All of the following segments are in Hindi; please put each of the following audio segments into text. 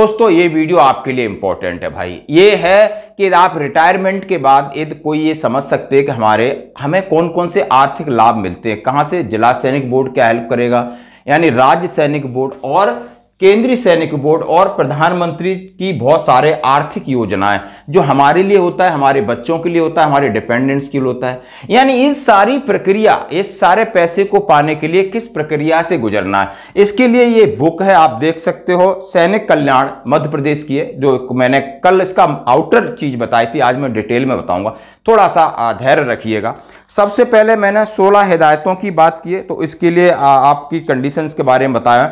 दोस्तों ये वीडियो आपके लिए इंपॉर्टेंट है भाई। ये है कि आप रिटायरमेंट के बाद यदि कोई ये समझ सकते हैं कि हमें कौन कौन से आर्थिक लाभ मिलते हैं, कहां से जिला सैनिक बोर्ड क्या हेल्प करेगा, यानी राज्य सैनिक बोर्ड और केंद्रीय सैनिक बोर्ड और प्रधानमंत्री की बहुत सारे आर्थिक योजनाएं जो हमारे लिए होता है, हमारे बच्चों के लिए होता है, हमारे डिपेंडेंट्स के लिए होता है। यानी इस सारी प्रक्रिया, इस सारे पैसे को पाने के लिए किस प्रक्रिया से गुजरना है, इसके लिए ये बुक है, आप देख सकते हो। सैनिक कल्याण मध्य प्रदेश की है, जो मैंने कल इसका आउटर चीज बताई थी, आज मैं डिटेल में बताऊंगा, थोड़ा सा धैर्य रखिएगा। सबसे पहले मैंने 16 हिदायतों की बात की है, तो इसके लिए आपकी कंडीशंस के बारे में बताया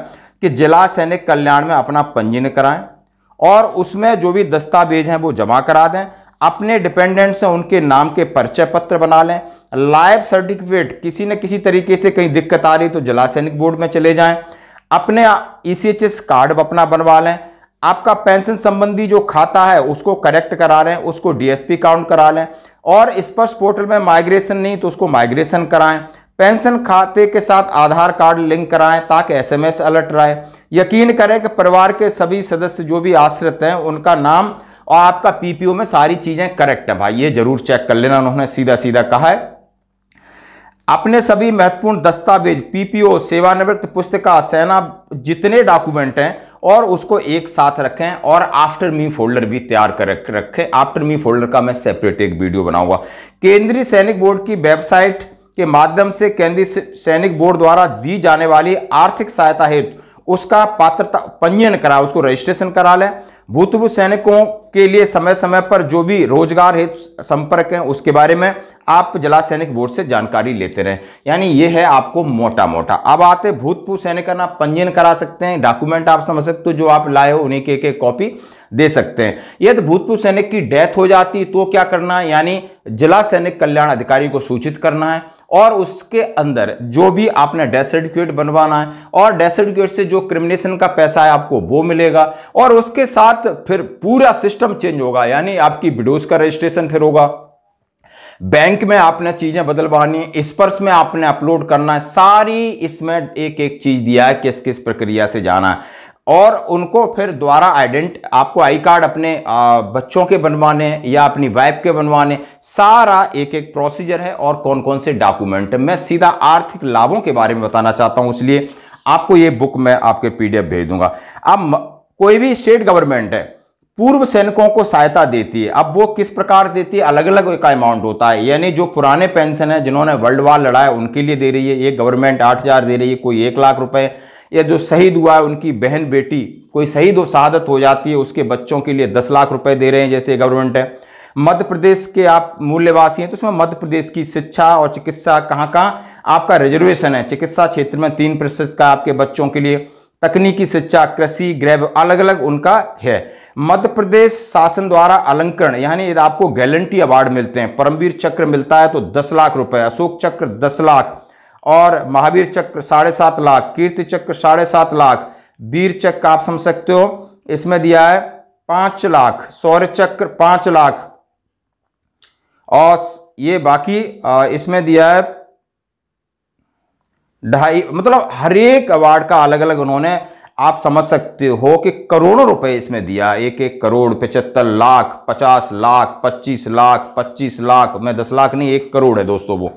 कि जिला सैनिक कल्याण में अपना पंजीयन कराएं और उसमें जो भी दस्तावेज हैं वो जमा करा दें। अपने डिपेंडेंट्स हैं उनके नाम के परिचय पत्र बना लें। लाइफ सर्टिफिकेट किसी न किसी तरीके से कहीं दिक्कत आ रही तो जिला सैनिक बोर्ड में चले जाएं। अपने ECHS कार्ड अपना बनवा लें। आपका पेंशन संबंधी जो खाता है उसको करेक्ट करा लें, उसको DSP काउंट करा लें। और स्पर्श पोर्टल में माइग्रेशन नहीं तो उसको माइग्रेशन कराएं। पेंशन खाते के साथ आधार कार्ड लिंक कराएं ताकि SMS अलर्ट रहे। यकीन करें कि परिवार के सभी सदस्य जो भी आश्रित हैं उनका नाम और आपका PPO में सारी चीजें करेक्ट है भाई, ये जरूर चेक कर लेना। उन्होंने सीधा सीधा कहा है अपने सभी महत्वपूर्ण दस्तावेज, PPO, सेवानिवृत्त पुस्तिका, सेना, जितने डॉक्यूमेंट हैं और उसको एक साथ रखें और आफ्टर मी फोल्डर भी तैयार कर रखें। आफ्टर मी फोल्डर का मैं सेपरेट एक वीडियो बनाऊंगा। केंद्रीय सैनिक बोर्ड की वेबसाइट के माध्यम से केंद्रीय सैनिक बोर्ड द्वारा दी जाने वाली आर्थिक सहायता हेतु उसका पात्रता पंजीयन करा, उसको रजिस्ट्रेशन करा लें। भूतपूर्व सैनिकों के लिए समय समय पर जो भी रोजगार हेतु संपर्क है उसके बारे में आप जिला सैनिक बोर्ड से जानकारी लेते रहें। यानी ये है आपको मोटा मोटा। अब आते भूतपूर्व सैनिक का पंजीयन करा सकते हैं। डॉक्यूमेंट आप समझ सकते हो, जो आप लाए हो उन्हीं के एक कॉपी दे सकते हैं। यदि भूतपूर्व सैनिक की डेथ हो जाती तो क्या करना है, यानी जिला सैनिक कल्याण अधिकारी को सूचित करना है और उसके अंदर जो भी आपने डेथ सर्टिफिकेट बनवाना है और डेथ सर्टिफिकेट से जो क्रिमिनेशन का पैसा है आपको वो मिलेगा। और उसके साथ फिर पूरा सिस्टम चेंज होगा, यानी आपकी विडोज का रजिस्ट्रेशन फिर होगा। बैंक में आपने चीजें बदलवानी है, स्पर्श में आपने अपलोड करना है, सारी इसमें एक एक चीज दिया है किस किस प्रक्रिया से जाना है। और उनको फिर द्वारा आपको आई कार्ड अपने बच्चों के बनवाने या अपनी वाइफ के बनवाने, सारा एक एक प्रोसीजर है और कौन कौन से डॉक्यूमेंट। मैं सीधा आर्थिक लाभों के बारे में बताना चाहता हूं, इसलिए आपको ये बुक मैं आपके PDF भेज दूंगा। अब कोई भी स्टेट गवर्नमेंट है पूर्व सैनिकों को सहायता देती है। अब वो किस प्रकार देती है, अलग अलग का अमाउंट होता है। यानी जो पुराने पेंशन है जिन्होंने वर्ल्ड वार लड़ाया उनके लिए दे रही है, ये गवर्नमेंट 8,000 दे रही है, कोई 1 लाख रुपए, या जो शहीद हुआ है उनकी बहन बेटी कोई शहीद शहादत हो जाती है उसके बच्चों के लिए 10 लाख रुपए दे रहे हैं, जैसे गवर्नमेंट है। मध्य प्रदेश के आप मूल्यवासी हैं तो उसमें मध्य प्रदेश की शिक्षा और चिकित्सा कहां कहां आपका रिजर्वेशन है। चिकित्सा क्षेत्र में 3% का आपके बच्चों के लिए, तकनीकी शिक्षा, कृषि, गृह, अलग अलग उनका है। मध्य प्रदेश शासन द्वारा अलंकरण, यानी यदि आपको गैलेंटी अवार्ड मिलते हैं, परमवीर चक्र मिलता है तो 10 लाख रुपए, अशोक चक्र 10 लाख और महावीर चक्र 7.5 लाख, कीर्ति चक्र 7.5 लाख, वीर चक्र आप समझ सकते हो इसमें दिया है 5 लाख, शौर्य चक्र 5 लाख और ये बाकी इसमें दिया है 2.5, मतलब हर एक अवार्ड का अलग अलग उन्होंने आप समझ सकते हो कि करोड़ों रुपए इसमें दिया। 1 करोड़, 75 लाख, 50 लाख, 25 लाख, 25 लाख, मैं 10 लाख नहीं 1 करोड़ है दोस्तों वो।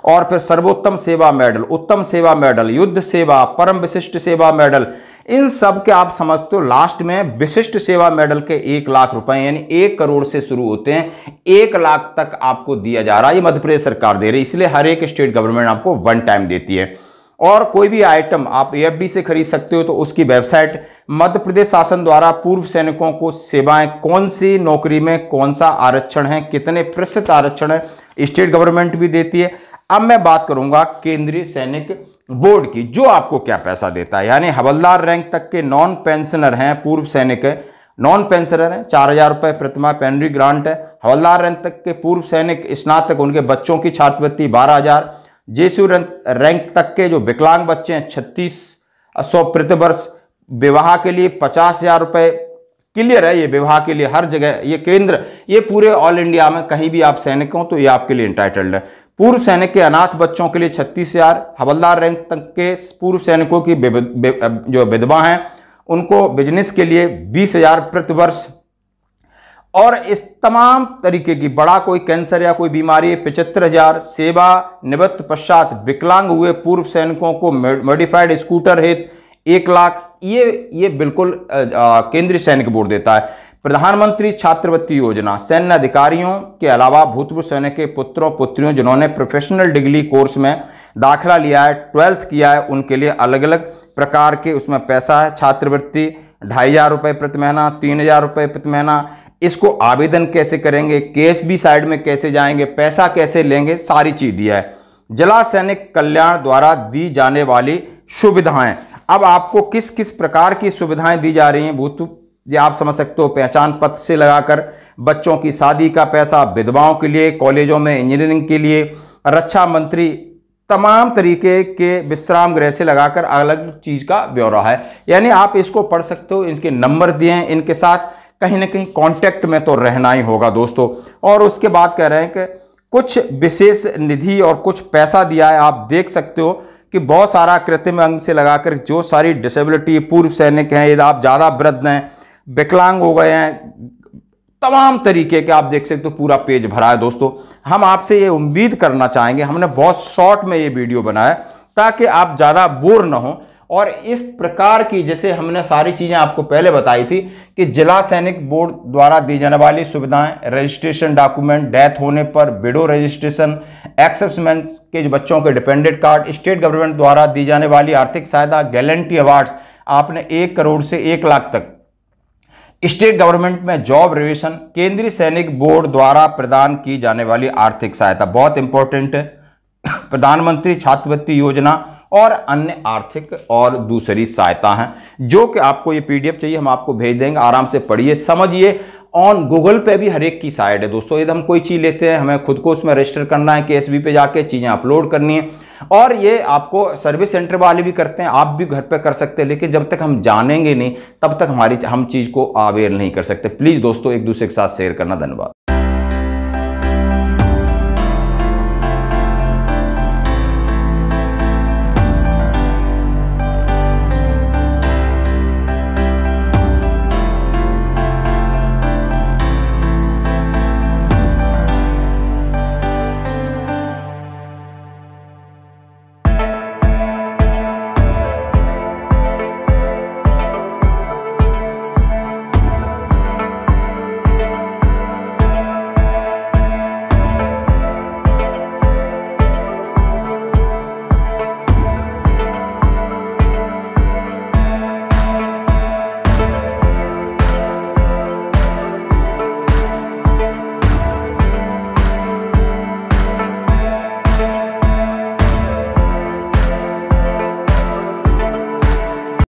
और फिर सर्वोत्तम सेवा मेडल, उत्तम सेवा मेडल, युद्ध सेवा, परम विशिष्ट सेवा मेडल, इन सब के आप समझते हो लास्ट में विशिष्ट सेवा मेडल के 1 लाख रुपए, यानी 1 करोड़ से शुरू होते हैं, 1 लाख तक आपको दिया जा रहा है। ये मध्य प्रदेश सरकार दे रही है, इसलिए हर एक स्टेट गवर्नमेंट आपको 1 टाइम देती है। और कोई भी आइटम आप AFD से खरीद सकते हो तो उसकी वेबसाइट, मध्य प्रदेश शासन द्वारा पूर्व सैनिकों को सेवाएं, कौन सी नौकरी में कौन सा आरक्षण है, कितने प्रतिशत आरक्षण है, स्टेट गवर्नमेंट भी देती है। अब मैं बात करूंगा केंद्रीय सैनिक बोर्ड की, जो आपको क्या पैसा देता है। यानी हवलदार रैंक तक के नॉन पेंशनर हैं, पूर्व सैनिक है, नॉन पेंशनर हैं, 4,000 रुपए प्रतिमाह पेनरी ग्रांट है। हवलदार रैंक तक के पूर्व सैनिक स्नातक, उनके बच्चों की छात्रवृत्ति 12,000। जेसू रैंक तक के जो विकलांग बच्चे हैं 3600 प्रति वर्ष। विवाह के लिए 50,000 रुपए क्लियर है, ये विवाह के लिए हर जगह, ये केंद्र, ये पूरे ऑल इंडिया में कहीं भी आप सैनिक हो तो ये आपके लिए इंटाइटल्ड है। पूर्व सैनिक के अनाथ बच्चों के लिए 36,000। हवलदार रैंक तक के पूर्व सैनिकों की जो विधवा हैं उनको बिजनेस के लिए 20,000 प्रति वर्ष। और इस तमाम तरीके की बड़ा कोई कैंसर या कोई बीमारी है 75,000। सेवा निवृत्त पश्चात विकलांग हुए पूर्व सैनिकों को मॉडिफाइड स्कूटर हेतु 1 लाख। ये बिल्कुल केंद्रीय सैनिक बोर्ड देता है। प्रधानमंत्री छात्रवृत्ति योजना सैन्य अधिकारियों के अलावा भूतपूर्व सैनिक के पुत्रों पुत्रियों जिन्होंने प्रोफेशनल डिग्री कोर्स में दाखिला लिया है, 12th किया है, उनके लिए अलग अलग प्रकार के उसमें पैसा है। छात्रवृत्ति 2,500 रुपये प्रति महीना, 3,000 रुपये प्रति महीना। इसको आवेदन कैसे करेंगे, केस भी साइड में कैसे जाएंगे, पैसा कैसे लेंगे, सारी चीज दिया है। जिला सैनिक कल्याण द्वारा दी जाने वाली सुविधाएं, अब आपको किस किस प्रकार की सुविधाएं दी जा रही हैं ये आप समझ सकते हो। पहचान पत्र से लगाकर बच्चों की शादी का पैसा, विधवाओं के लिए, कॉलेजों में इंजीनियरिंग के लिए, रक्षा मंत्री, तमाम तरीके के विश्राम गृह से लगाकर अलग चीज का ब्यौरा है। यानी आप इसको पढ़ सकते हो। इनके नंबर दिए हैं, इनके साथ कहीं ना कहीं कांटेक्ट में तो रहना ही होगा दोस्तों। और उसके बाद कह रहे हैं कि कुछ विशेष निधि और कुछ पैसा दिया है। आप देख सकते हो कि बहुत सारा कृत्रिम अंग से लगाकर जो सारी डिसेबिलिटी, पूर्व सैनिक हैं, यदि आप ज़्यादा वृद्ध हैं, विकलांग हो गए हैं, तमाम तरीके के आप देख सकते हो। पूरा पेज भरा है दोस्तों। हम आपसे ये उम्मीद करना चाहेंगे, हमने बहुत शॉर्ट में ये वीडियो बनाया ताकि आप ज़्यादा बोर ना हो। और इस प्रकार की जैसे हमने सारी चीज़ें आपको पहले बताई थी कि जिला सैनिक बोर्ड द्वारा दी जाने वाली सुविधाएं, रजिस्ट्रेशन डॉक्यूमेंट, डेथ होने पर विडो रजिस्ट्रेशन, एक्सेप्शमेंट के बच्चों के डिपेंडेंट कार्ड, स्टेट गवर्नमेंट द्वारा दी जाने वाली आर्थिक सहायता, गैलेंटी अवार्ड्स, आपने 1 करोड़ से 1 लाख तक, स्टेट गवर्नमेंट में जॉब रिलेशन, केंद्रीय सैनिक बोर्ड द्वारा प्रदान की जाने वाली आर्थिक सहायता बहुत इंपॉर्टेंट है, प्रधानमंत्री छात्रवृत्ति योजना और अन्य आर्थिक और दूसरी सहायता हैं। जो कि आपको ये पीडीएफ चाहिए हम आपको भेज देंगे, आराम से पढ़िए, समझिए। ऑन गूगल पे भी हर एक की साइट है दोस्तों। यदि हम कोई चीज़ लेते हैं, हमें खुद को उसमें रजिस्टर करना है, केएसबी पे जाके चीज़ें अपलोड करनी है। और ये आपको सर्विस सेंटर वाले भी करते हैं, आप भी घर पे कर सकते हैं। लेकिन जब तक हम जानेंगे नहीं तब तक हम चीज़ को अवेयर नहीं कर सकते। प्लीज़ दोस्तों एक दूसरे के साथ शेयर करना। धन्यवाद।